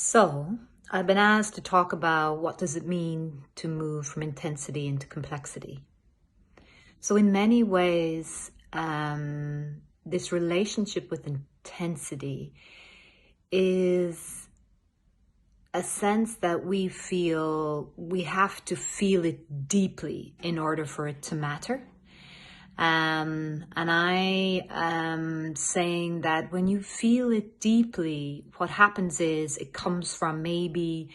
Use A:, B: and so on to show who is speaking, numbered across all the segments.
A: So, I've been asked to talk about what does it mean to move from intensity into complexity. So in many ways, this relationship with intensity is a sense that we feel we have to feel it deeply in order for it to matter. And I am saying that when you feel it deeply, what happens is it comes from maybe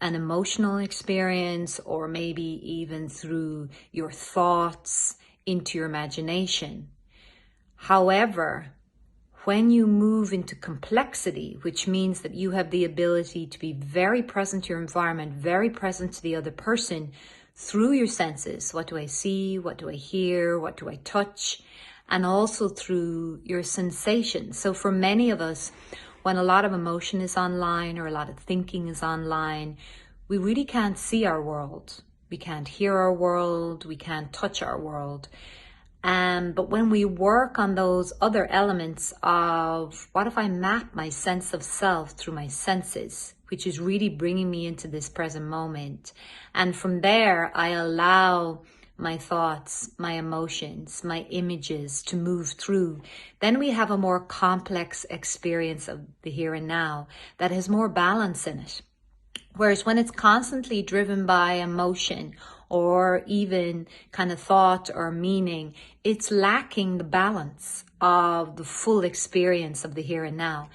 A: an emotional experience, or maybe even through your thoughts into your imagination. However, when you move into complexity, which means that you have the ability to be very present to your environment, very present to the other person, through your senses. What do I see? What do I hear? What do I touch? And also through your sensations. So for many of us, when a lot of emotion is online or a lot of thinking is online, we really can't see our world. We can't hear our world. We can't touch our world. But when we work on those other elements of what if I map my sense of self through my senses, which is really bringing me into this present moment. And from there, I allow my thoughts, my emotions, my images to move through. Then we have a more complex experience of the here and now that has more balance in it. Whereas when it's constantly driven by emotion or even kind of thought or meaning, it's lacking the balance of the full experience of the here and now.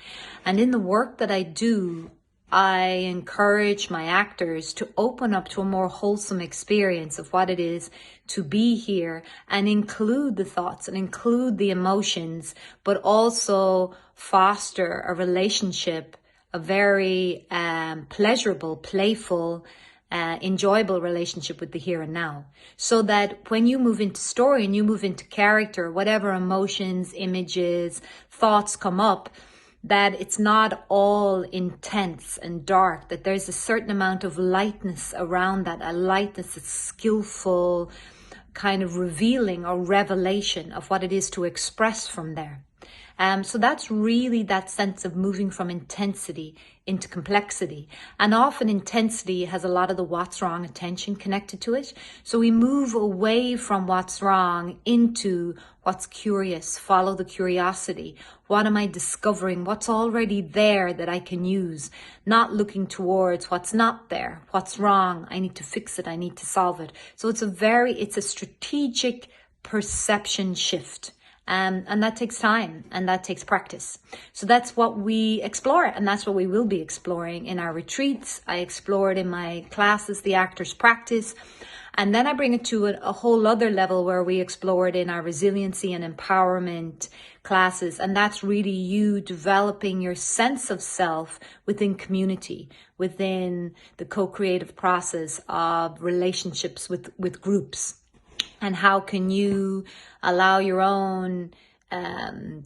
A: And in the work that I do, I encourage my actors to open up to a more wholesome experience of what it is to be here and include the thoughts and include the emotions, but also foster a relationship, a very pleasurable, playful, enjoyable relationship with the here and now. So that when you move into story and you move into character, whatever emotions, images, thoughts come up, that it's not all intense and dark, that there's a certain amount of lightness around that, a lightness that's skillful, kind of revealing or revelation of what it is to express from there. So that's really that sense of moving from intensity into complexity. And often intensity has a lot of the what's wrong attention connected to it. So we move away from what's wrong into what's curious, follow the curiosity. What am I discovering? What's already there that I can use? Not looking towards what's not there, what's wrong. I need to fix it. I need to solve it. So it's a strategic perception shift. And that takes time and that takes practice. So that's what we explore, and that's what we will be exploring in our retreats. I explore it in my classes, the actors practice. And then I bring it to a whole other level where we explore it in our resiliency and empowerment classes. And that's really you developing your sense of self within community, within the co-creative process of relationships with groups. And how can you allow your own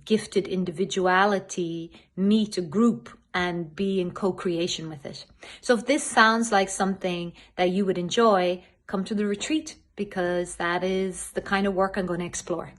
A: gifted individuality meet a group and be in co-creation with it? So if this sounds like something that you would enjoy, come to the retreat, because that is the kind of work I'm going to explore.